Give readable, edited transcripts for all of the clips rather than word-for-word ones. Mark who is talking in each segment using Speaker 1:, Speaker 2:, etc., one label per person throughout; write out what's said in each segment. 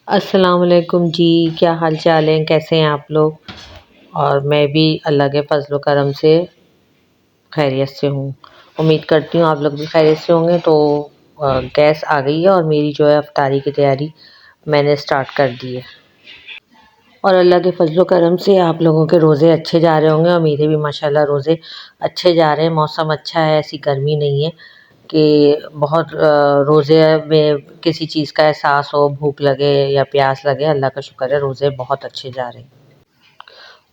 Speaker 1: अस्सलाम वालेकुम जी। क्या हाल चाल है, कैसे हैं आप लोग? और मैं भी अल्लाह के फजल करम से खैरियत से हूँ। उम्मीद करती हूँ आप लोग भी खैरियत से होंगे। तो गैस आ गई है और मेरी जो है अफ्तारी की तैयारी मैंने स्टार्ट कर दी है। और अल्लाह के फजल करम से आप लोगों के रोज़े अच्छे जा रहे होंगे और मेरे भी माशाल्लाह रोज़े अच्छे जा रहे हैं। मौसम अच्छा है, ऐसी गर्मी नहीं है कि बहुत रोज़े में किसी चीज़ का एहसास हो, भूख लगे या प्यास लगे। अल्लाह का शुक्र है, रोज़े बहुत अच्छे जा रहे हैं।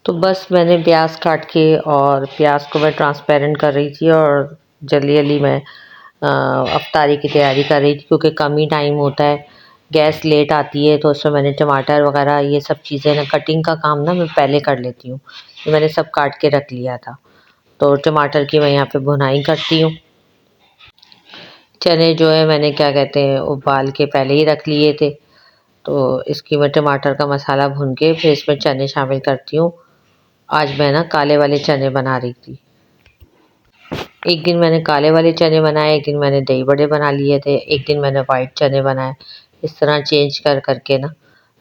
Speaker 1: तो बस मैंने प्याज काट के और प्याज को मैं ट्रांसपेरेंट कर रही थी और जल्दी जल्दी मैं अफ्तारी की तैयारी कर रही थी क्योंकि कम ही टाइम होता है। गैस लेट आती है तो उसमें मैंने टमाटर वगैरह ये सब चीज़ें ना, कटिंग का काम ना मैं पहले कर लेती हूँ। तो मैंने सब काट के रख लिया था। तो टमाटर की मैं यहाँ पे भुनाई करती हूँ। चने जो है मैंने क्या कहते हैं उबाल के पहले ही रख लिए थे। तो इसकी मैं टमाटर का मसाला भून के फिर इसमें चने शामिल करती हूँ। आज मैं ना काले वाले चने बना रही थी। एक दिन मैंने काले वाले चने बनाए, एक दिन मैंने दही बड़े बना लिए थे, एक दिन मैंने वाइट चने बनाए। इस तरह चेंज कर करके ना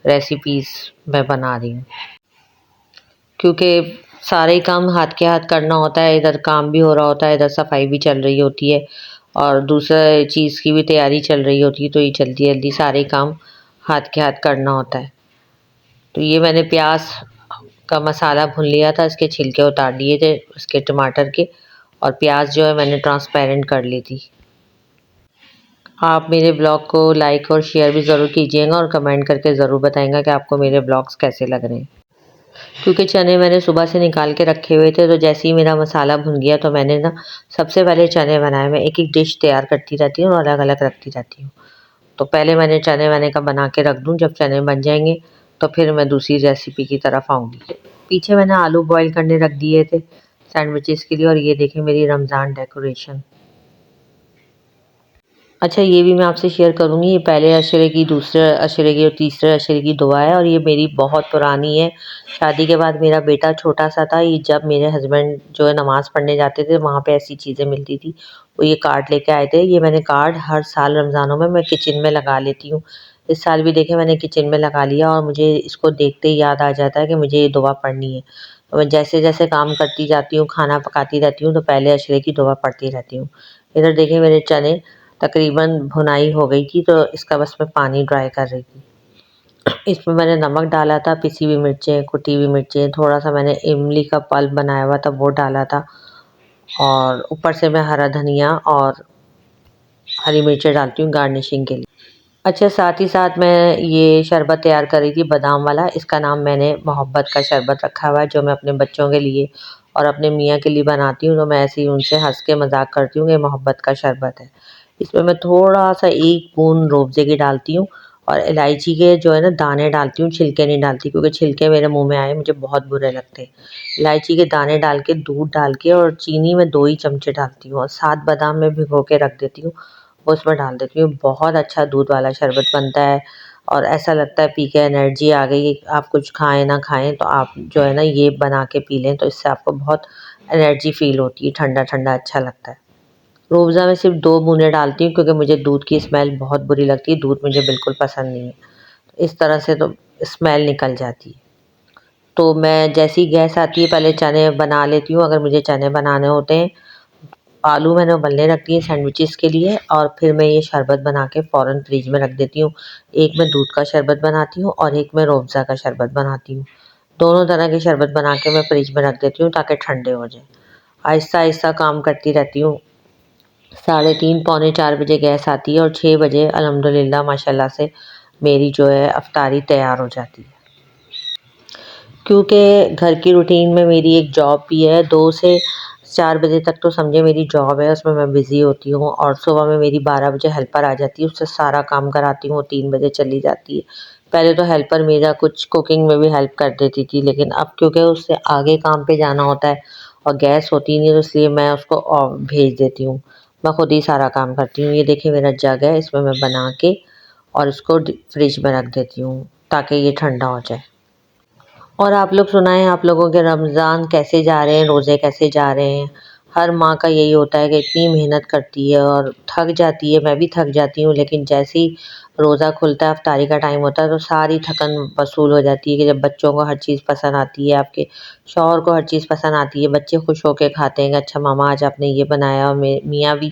Speaker 1: रेसिपीज़ मैं बना रही हूँ क्योंकि सारे ही काम हाथ के हाथ करना होता है। इधर काम भी हो रहा होता है, इधर सफाई भी चल रही होती है और दूसरा चीज़ की भी तैयारी चल रही होती है। तो ये जल्दी जल्दी सारे काम हाथ के हाथ करना होता है। तो ये मैंने प्याज का मसाला भून लिया था, इसके छिलके उतार लिए थे उसके टमाटर के। और प्याज जो है मैंने ट्रांसपेरेंट कर ली थी। आप मेरे ब्लॉग को लाइक और शेयर भी ज़रूर कीजिएगा और कमेंट करके ज़रूर बताएंगा कि आपको मेरे ब्लॉग्स कैसे लग रहे हैं। क्योंकि चने मैंने सुबह से निकाल के रखे हुए थे, तो जैसे ही मेरा मसाला भुन गया तो मैंने ना सबसे पहले चने बनाए। मैं एक एक डिश तैयार करती रहती हूँ और अलग अलग रखती रहती हूँ। तो पहले मैंने चने वने का बना के रख दूँ, जब चने बन जाएंगे तो फिर मैं दूसरी रेसिपी की तरफ आऊँगी। पीछे मैंने आलू बॉईल करने रख दिए थे सैंडविचेस के लिए। और ये देखें मेरी रमज़ान डेकोरेशन। अच्छा, ये भी मैं आपसे शेयर करूँगी। ये पहले अशरे की, दूसरे अशरे की और तीसरे अशरे की दुआ है और ये मेरी बहुत पुरानी है। शादी के बाद मेरा बेटा छोटा सा था, ये जब मेरे हस्बैंड जो है नमाज़ पढ़ने जाते थे वहाँ पे ऐसी चीज़ें मिलती थी, वो ये कार्ड लेके आए थे। ये मैंने कार्ड हर साल रमज़ानों में मैं किचन में लगा लेती हूँ। इस साल भी देखें मैंने किचन में लगा लिया और मुझे इसको देखते ही याद आ जाता है कि मुझे ये दुआ पढ़नी है। तो मैं जैसे जैसे काम करती जाती हूँ, खाना पकाती रहती हूँ, तो पहले अशरे की दुआ पढ़ती रहती हूँ। इधर देखिए मेरे चने तकरीबन भुनाई हो गई थी, तो इसका बस मैं पानी ड्राई कर रही थी। इसमें मैंने नमक डाला था, पिसी हुई मिर्चें, कुटी हुई मिर्चें, थोड़ा सा मैंने इमली का पल्प बनाया हुआ था वो डाला था और ऊपर से मैं हरा धनिया और हरी मिर्चें डालती हूँ गार्निशिंग के लिए। अच्छा, साथ ही साथ मैं ये शरबत तैयार कर रही थी बादाम वाला। इसका नाम मैंने मोहब्बत का शरबत रखा हुआ है, जो मैं अपने बच्चों के लिए और अपने मियाँ के लिए बनाती हूँ। तो मैं ऐसे ही उनसे हंस के मजाक करती हूँ कि मोहब्बत का शरबत है। इसमें मैं थोड़ा सा एक बूंद रूअफ़ज़े की डालती हूँ और इलायची के जो है ना दाने डालती हूँ, छिलके नहीं डालती क्योंकि छिलके मेरे मुंह में आए मुझे बहुत बुरे लगते हैं। इलायची के दाने डाल के, दूध डाल के और चीनी में 2 ही चमचे डालती हूँ और 7 बादाम में भिगो के रख देती हूँ, वो उसमें डाल देती हूँ। बहुत अच्छा दूध वाला शरबत बनता है और ऐसा लगता है पी के एनर्जी आ गई। आप कुछ खाएं ना खाएं तो आप जो है ना ये बना के पी लें, तो इससे आपको बहुत एनर्जी फील होती है, ठंडा ठंडा अच्छा लगता है। रूअफ़ज़ा में सिर्फ 2 बूंदें डालती हूँ क्योंकि मुझे दूध की स्मेल बहुत बुरी लगती है, दूध मुझे बिल्कुल पसंद नहीं है। तो इस तरह से तो स्मेल निकल जाती है। तो मैं जैसे ही गैस आती है पहले चने बना लेती हूँ, अगर मुझे चने बनाने होते हैं। आलू मैंने उबलने रख दिए सैंडविचेस के लिए और फिर मैं ये शरबत बना के फ़ौरन फ्रिज में रख देती हूँ। एक मैं दूध का शरबत बनाती हूँ और एक मैं रूअफ़ज़ा का शरबत बनाती हूँ। दोनों तरह के शरबत बना के मैं फ्रिज में रख देती हूँ ताकि ठंडे हो जाएँ। आहिस्ता-आहिस्ता काम करती रहती हूँ। 3:30 पौने 4 बजे गैस आती है और 6 बजे अल्हम्दुलिल्लाह माशाल्लाह से मेरी जो है अफ्तारी तैयार हो जाती है। क्योंकि घर की रूटीन में मेरी एक जॉब भी है, 2 से 4 बजे तक तो समझे मेरी जॉब है, उसमें मैं बिज़ी होती हूँ और सुबह में मेरी 12 बजे हेल्पर आ जाती है, उससे सारा काम कराती हूँ, वो 3 बजे चली जाती है। पहले तो हेल्पर मेरा कुछ कुकिंग में भी हेल्प कर देती थी, लेकिन अब क्योंकि उससे आगे काम पे जाना होता है और गैस होती नहीं है, तो इसलिए मैं उसको भेज देती हूँ। मैं खुद ही सारा काम करती हूँ। ये देखिए मेरा जग है, इसमें मैं बना के और इसको फ्रिज में रख देती हूँ ताकि ये ठंडा हो जाए। और आप लोग सुनाएं, आप लोगों के रमज़ान कैसे जा रहे हैं, रोज़े कैसे जा रहे हैं? हर माँ का यही होता है कि इतनी मेहनत करती है और थक जाती है, मैं भी थक जाती हूँ, लेकिन जैसे ही रोज़ा खुलता है, इफ्तारी का टाइम होता है तो सारी थकन वसूल हो जाती है कि जब बच्चों को हर चीज़ पसंद आती है, आपके शौहर को हर चीज़ पसंद आती है, बच्चे खुश होके खाते हैं कि अच्छा मामा आज आपने ये बनाया, और मियाँ भी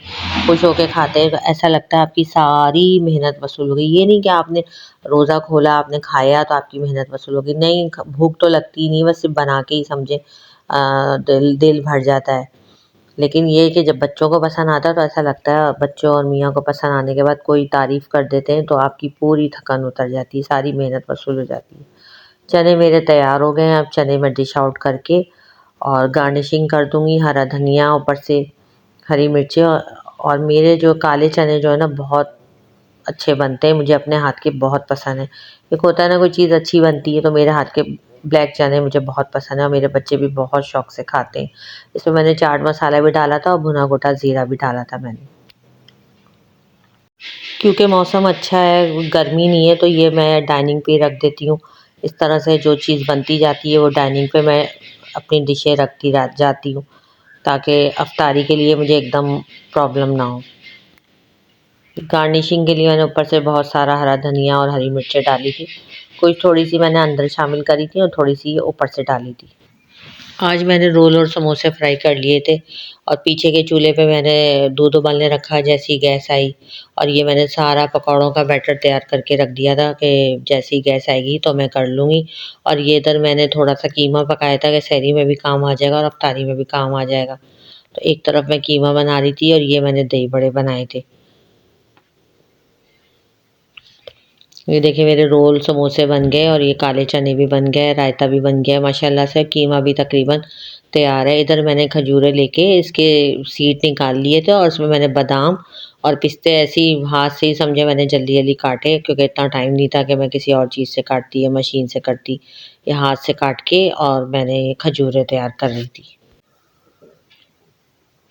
Speaker 1: खुश होके खाते हैं, तो ऐसा लगता है आपकी सारी मेहनत वसूल हो गई। ये नहीं कि आपने रोज़ा खोला, आपने खाया तो आपकी मेहनत वसूल हो गई, नहीं, भूख तो लगती ही नहीं, बस सिर्फ बना के ही समझे दिल दिल भर जाता है। लेकिन ये है कि जब बच्चों को पसंद आता है तो ऐसा लगता है, बच्चों और मियाँ को पसंद आने के बाद कोई तारीफ़ कर देते हैं तो आपकी पूरी थकान उतर जाती है, सारी मेहनत वसूल हो जाती है। चने मेरे तैयार हो गए हैं, अब चने मैं डिश आउट करके और गार्निशिंग कर दूँगी, हरा धनिया ऊपर से, हरी मिर्ची, और मेरे जो काले चने जो है ना बहुत अच्छे बनते हैं, मुझे अपने हाथ के बहुत पसंद है। एक होता है ना कोई चीज़ अच्छी बनती है, तो मेरे हाथ के ब्लैक चने मुझे बहुत पसंद है और मेरे बच्चे भी बहुत शौक से खाते हैं। इसमें मैंने चाट मसाला भी डाला था और भुना गोटा ज़ीरा भी डाला था मैंने। क्योंकि मौसम अच्छा है, गर्मी नहीं है, तो ये मैं डाइनिंग पे रख देती हूँ। इस तरह से जो चीज़ बनती जाती है वो डाइनिंग पे मैं अपनी डिशें रखती जाती हूँ, ताकि इफ्तारी के लिए मुझे एकदम प्रॉब्लम ना हो। गार्निशिंग के लिए मैंने ऊपर से बहुत सारा हरा धनिया और हरी मिर्चें डाली थी। कुछ थोड़ी-सी मैंने अंदर शामिल करी थी और थोड़ी-सी ऊपर से डाली थी। आज मैंने रोल और समोसे फ्राई कर लिए थे और पीछे के चूल्हे पे मैंने दूध उबलने रखा, जैसे ही गैस आई, और ये मैंने सारा पकौड़ों का बैटर तैयार करके रख दिया था कि जैसे ही गैस आएगी तो मैं कर लूँगी। और ये इधर मैंने थोड़ा-सा कीमा पकाया था कि सहरी में भी काम आ जाएगा और इफ्तारी में भी काम आ जाएगा। तो एक तरफ मैं कीमा बना रही थी और ये मैंने दही बड़े बनाए थे। ये देखिए मेरे रोल समोसे बन गए और ये काले चने भी बन गए, रायता भी बन गया माशाल्लाह से, कीमा भी तकरीबन तैयार है। इधर मैंने खजूरें लेके इसके सीड निकाल लिए थे और उसमें मैंने बादाम और पिस्ते ऐसे ही हाथ से ही समझे मैंने जल्दी-जल्दी काटे, क्योंकि इतना टाइम नहीं था कि मैं किसी और चीज़ से काटती या मशीन से करती। ये हाथ से काट के और मैंने ये खजूरें तैयार कर ली थी।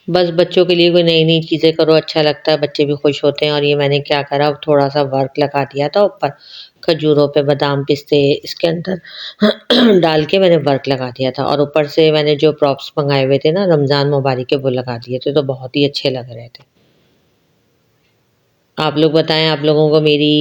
Speaker 1: बस बच्चों के लिए कोई नई-नई चीज़ें करो, अच्छा लगता है, बच्चे भी खुश होते हैं, और ये मैंने क्या करा, थोड़ा-सा वर्क लगा दिया था ऊपर, खजूरों पे बादाम, पिस्ते इसके अंदर डाल के मैंने वर्क लगा दिया था, और ऊपर से मैंने जो प्रॉप्स मँगाए हुए थे ना रमज़ान मुबारक के, वो लगा दिए थे, तो बहुत ही अच्छे लग रहे थे। आप लोग बताएँ, आप लोगों को मेरी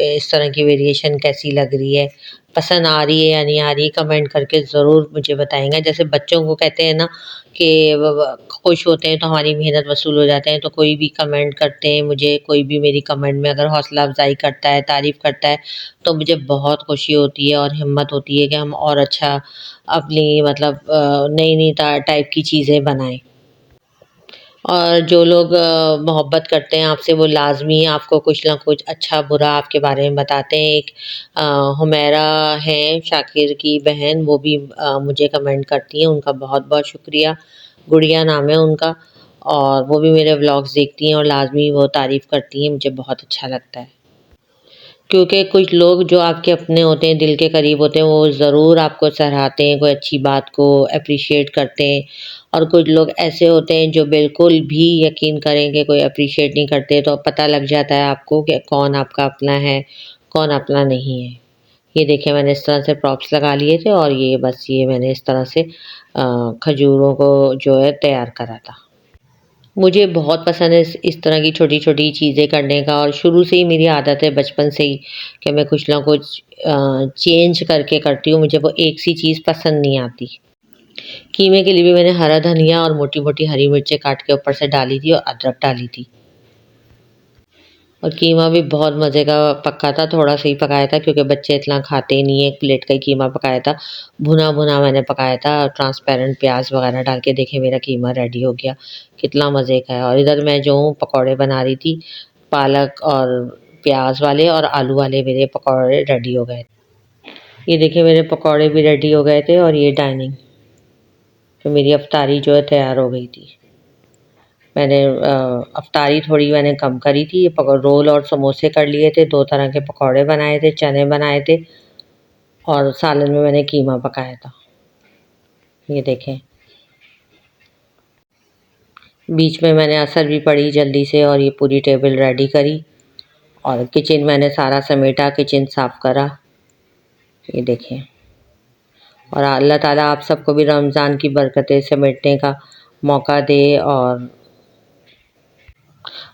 Speaker 1: इस तरह की वेरिएशन कैसी लग रही है? पसंद आ रही है या नहीं आ रही? कमेंट करके ज़रूर मुझे बताएँगा। जैसे बच्चों को कहते हैं ना कि व खुश होते हैं तो हमारी मेहनत वसूल हो जाते हैं, तो कोई भी कमेंट करते हैं मुझे, कोई भी मेरी कमेंट में अगर हौसला अफ़ज़ाई करता है, तारीफ़ करता है, तो मुझे बहुत खुशी होती है और हिम्मत होती है कि हम और अच्छा अपनी मतलब नई-नई टाइप की चीज़ें बनाएँ। और जो लोग मोहब्बत करते हैं आपसे, वो लाज़मी आपको कुछ ना कुछ अच्छा-बुरा आपके बारे में बताते हैं। एक अ, हुमैरा हैं शाकिर की बहन, वो भी मुझे कमेंट करती हैं, उनका बहुत-बहुत शुक्रिया। गुड़िया नाम है उनका, और वो भी मेरे व्लॉग्स देखती हैं और लाज़मी वो तारीफ़ करती हैं, मुझे बहुत अच्छा लगता है। क्योंकि कुछ लोग जो आपके अपने होते हैं, दिल के करीब होते हैं, वो ज़रूर आपको सराहते हैं, कोई अच्छी बात को एप्रिशिएट करते हैं, और कुछ लोग ऐसे होते हैं जो बिल्कुल भी यकीन करें कि कोई एप्रिशिएट नहीं करते, तो पता लग जाता है आपको कि कौन आपका अपना है, कौन अपना नहीं है। ये देखिए मैंने इस तरह से प्रॉप्स लगा लिए थे और ये बस ये मैंने इस तरह से खजूरों को जो है तैयार करा था। मुझे बहुत पसंद है इस तरह की छोटी-छोटी चीज़ें करने का, और शुरू से ही मेरी आदत है बचपन से ही कि मैं कुछ ना कुछ चेंज करके करती हूँ, मुझे वो एक सी चीज़ पसंद नहीं आती। कीमे के लिए भी मैंने हरा धनिया और मोटी-मोटी हरी मिर्चें काट के ऊपर से डाली थी और अदरक डाली थी। और कीमा भी बहुत मज़े का पका था, थोड़ा-सा ही पकाया था क्योंकि बच्चे इतना खाते ही नहीं है, 1 प्लेट का ही कीमा पकाया था। भुना-भुना मैंने पकाया था, ट्रांसपेरेंट प्याज़ वगैरह डाल के, देखिए मेरा कीमा रेडी हो गया, कितना मज़े का है। और इधर मैं जो हूँ पकौड़े बना रही थी, पालक और प्याज़ वाले और आलू वाले मेरे पकौड़े रेडी हो गए। ये देखिए मेरे पकौड़े भी रेडी हो गए थे और ये डाइनिंग, तो मेरी अफ़्तारी जो है तैयार हो गई थी। मैंने अफ़्तारी थोड़ी मैंने कम करी थी, रोल और समोसे कर लिए थे, 2 तरह के पकौड़े बनाए थे, चने बनाए थे, और सालन में मैंने कीमा पकाया था। ये देखें, बीच में मैंने असर भी पढ़ी जल्दी से और ये पूरी टेबल रेडी करी, और किचन मैंने सारा समेटा, किचन साफ़ करा। ये देखें, और अल्लाह ताला आप सबको भी रमज़ान की बरकतें समेटने का मौका दे, और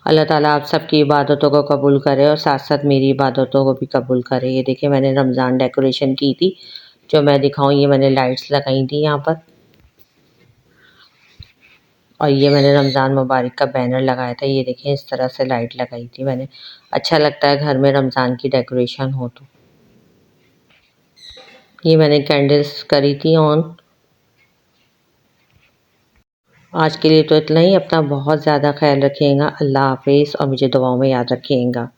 Speaker 1: अल्लाह ताला आप सबकी इबादतों को कबूल करे और साथ-साथ मेरी इबादतों को भी कबूल करे। ये देखिए मैंने रमज़ान डेकोरेशन की थी, जो मैं दिखाऊँ ये मैंने लाइट्स लगाई थी यहाँ पर। और ये मैंने रमज़ान मुबारक का बैनर लगाया था, ये देखें इस तरह से लाइट लगाई थी मैंने। अच्छा लगता है घर में रमज़ान की डेकोरेशन हो तो। ये मैंने कैंडल्स करी थी ऑन। आज के लिए तो इतना ही, अपना बहुत ज़्यादा ख्याल रखिएगा। अल्लाह हाफ़िज़ और मुझे दुआओं में याद रखिएगा।